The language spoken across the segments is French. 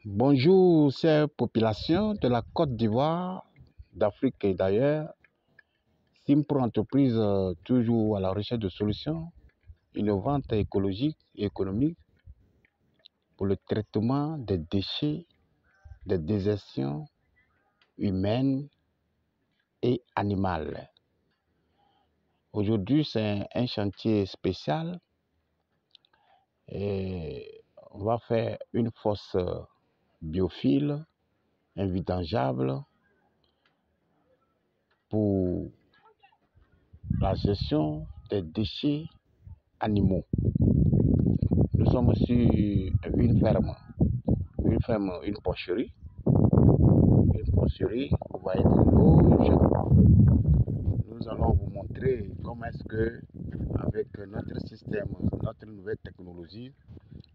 Bonjour, chère population de la Côte d'Ivoire, d'Afrique et d'ailleurs. Simpro Entreprise, toujours à la recherche de solutions innovantes, écologiques et économiques pour le traitement des déchets, des désertions humaines et animales. Aujourd'hui, c'est un chantier spécial et on va faire une fosse biophile, invidangeable pour la gestion des déchets animaux. Nous sommes sur une ferme, une porcherie. Vous voyez des loges. Nous allons vous montrer comment est-ce que, avec notre système, notre nouvelle technologie,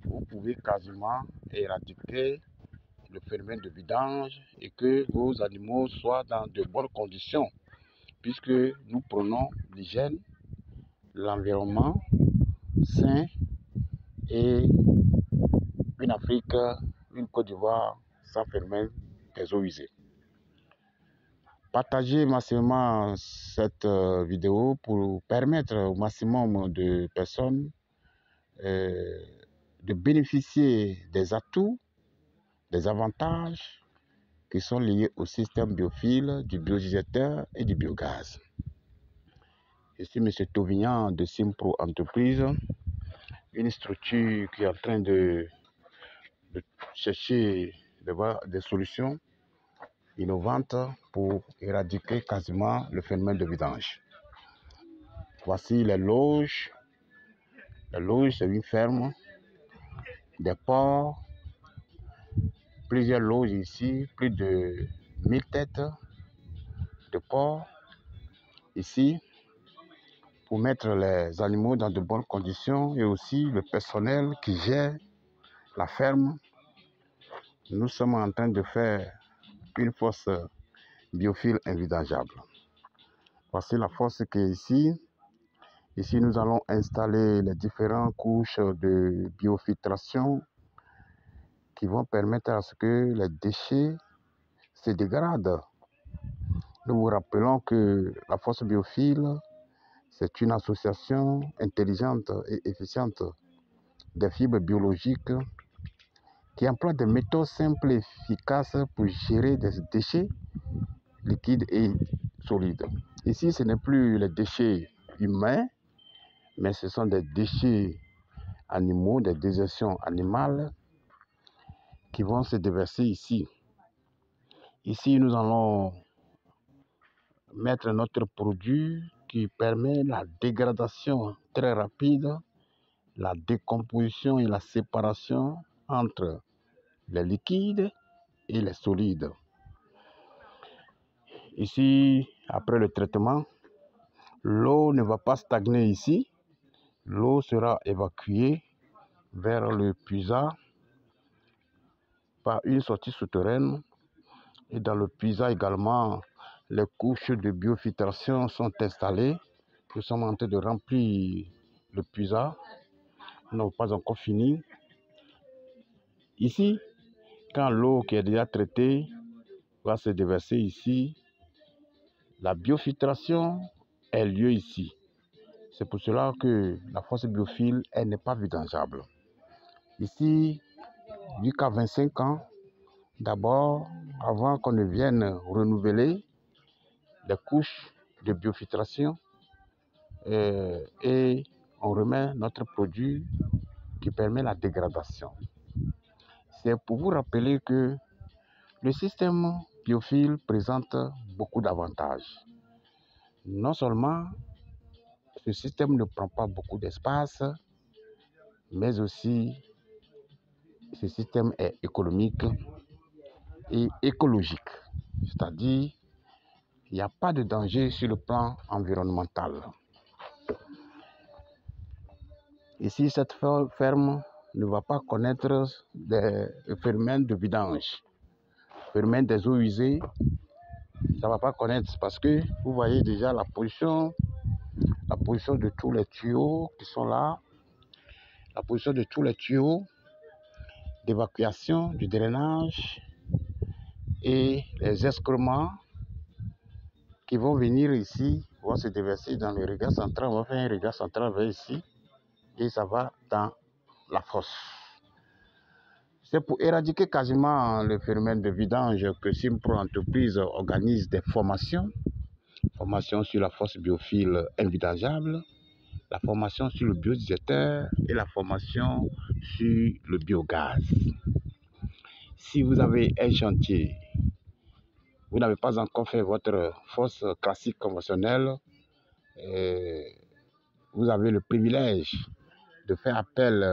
vous pouvez quasiment éradiquer le phénomène de vidange et que vos animaux soient dans de bonnes conditions, puisque nous prenons l'hygiène, l'environnement sain et une Afrique, une Côte d'Ivoire sans phénomène des eaux usées. Partagez massivement cette vidéo pour permettre au maximum de personnes de bénéficier des atouts, des avantages qui sont liés au système biophile, du biodigesteur et du biogaz. Je suis M. Tauvignan de Simpro Entreprise, une structure qui est en train de chercher des solutions innovantes pour éradiquer quasiment le phénomène de vidange. Voici les loges. Les loges, c'est une ferme, des porcs, plusieurs loges ici, plus de 1000 têtes de porcs ici, pour mettre les animaux dans de bonnes conditions et aussi le personnel qui gère la ferme. Nous sommes en train de faire une fosse biophile invidangeable. Voici la fosse qui est ici. Ici, nous allons installer les différentes couches de biofiltration qui vont permettre à ce que les déchets se dégradent. Nous vous rappelons que la fosse biophile, c'est une association intelligente et efficiente des fibres biologiques qui emploie des méthodes simples et efficaces pour gérer des déchets liquides et solides. Ici, ce n'est plus les déchets humains, mais ce sont des déchets animaux, des désertions animales qui vont se déverser ici. Ici, nous allons mettre notre produit qui permet la dégradation très rapide, la décomposition et la séparation entre les liquides et les solides. Ici, après le traitement, l'eau ne va pas stagner ici. L'eau sera évacuée vers le puisard par une sortie souterraine. Et dans le puisard également, les couches de biofiltration sont installées. Nous sommes en train de remplir le puisard. Nous n'avons pas encore fini. Ici, quand l'eau qui est déjà traitée va se déverser ici, la biofiltration a lieu ici. C'est pour cela que la fosse biophile, elle n'est pas vidangeable. Ici, jusqu'à 25 ans, d'abord, avant qu'on ne vienne renouveler les couches de biofiltration, et on remet notre produit qui permet la dégradation. C'est pour vous rappeler que le système biophile présente beaucoup d'avantages. Non seulement ce système ne prend pas beaucoup d'espace, mais aussi ce système est économique et écologique. C'est-à-dire, il n'y a pas de danger sur le plan environnemental. Ici, cette ferme ne va pas connaître des phénomènes de vidange. Phénomène des eaux usées, ça ne va pas connaître parce que vous voyez déjà la position de tous les tuyaux qui sont là, la position de tous les tuyaux d'évacuation, du drainage et les excréments qui vont venir ici, vont se déverser dans le régard central. On va faire un régard central vers ici et ça va dans la fosse. C'est pour éradiquer quasiment le phénomène de vidange que Simpro Entreprise organise des formations. Formation sur la fosse biophile invidangeable, la formation sur le biodigesteur et la formation sur le biogaz. Si vous avez un chantier, vous n'avez pas encore fait votre fosse classique conventionnelle, vous avez le privilège de faire appel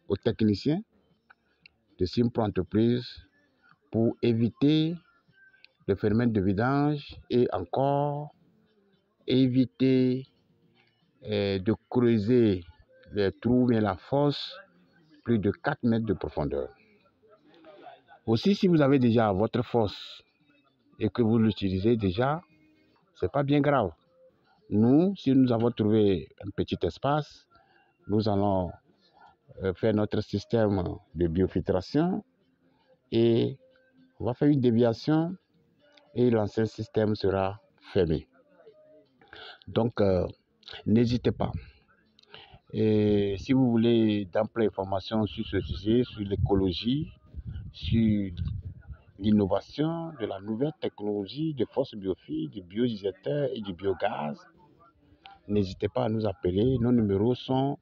aux techniciens de Simpro Entreprise pour éviter le phénomène de vidange et encore éviter de creuser les trous et la fosse plus de 4 mètres de profondeur. Aussi, si vous avez déjà votre fosse et que vous l'utilisez déjà, c'est pas bien grave. Nous, si nous avons trouvé un petit espace, nous allons faire notre système de biofiltration et on va faire une déviation et l'ancien système sera fermé. Donc, n'hésitez pas. Et si vous voulez d'amples informations sur ce sujet, sur l'écologie, sur l'innovation de la nouvelle technologie de force biophiles, du biodigesteur et du biogaz, n'hésitez pas à nous appeler. Nos numéros sont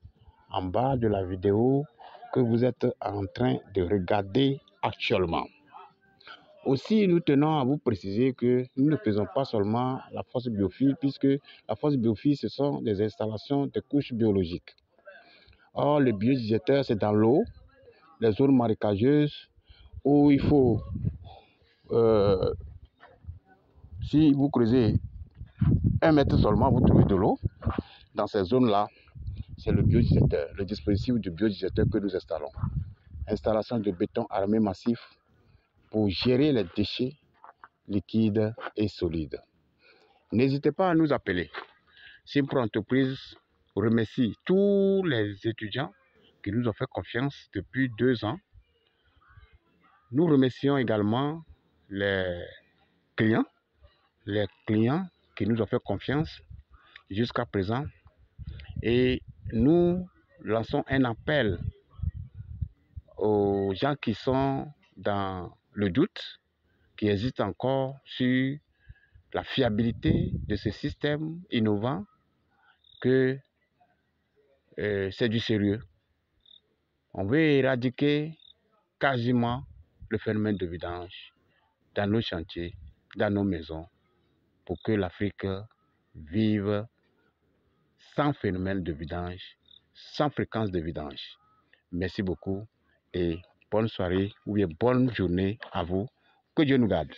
en bas de la vidéo que vous êtes en train de regarder actuellement. Aussi, nous tenons à vous préciser que nous ne faisons pas seulement la force biophile, puisque la force biophile, ce sont des installations de couches biologiques. Or, le biodigesteur, c'est dans l'eau, les zones marécageuses, où il faut, si vous creusez 1 mètre seulement, vous trouvez de l'eau. Dans ces zones-là, c'est le biodigesteur, le dispositif du biodigesteur que nous installons. Installation de béton armé massif pour gérer les déchets liquides et solides. N'hésitez pas à nous appeler. Simpro Entreprise remercie tous les étudiants qui nous ont fait confiance depuis 2 ans. Nous remercions également les clients qui nous ont fait confiance jusqu'à présent. Et nous lançons un appel aux gens qui sont dans le doute, qui hésitent encore sur la fiabilité de ce système innovant, que c'est du sérieux. On veut éradiquer quasiment le phénomène de vidange dans nos chantiers, dans nos maisons, pour que l'Afrique vive sans phénomène de vidange, sans fréquence de vidange. Merci beaucoup et bonne soirée ou bien bonne journée à vous. Que Dieu nous garde.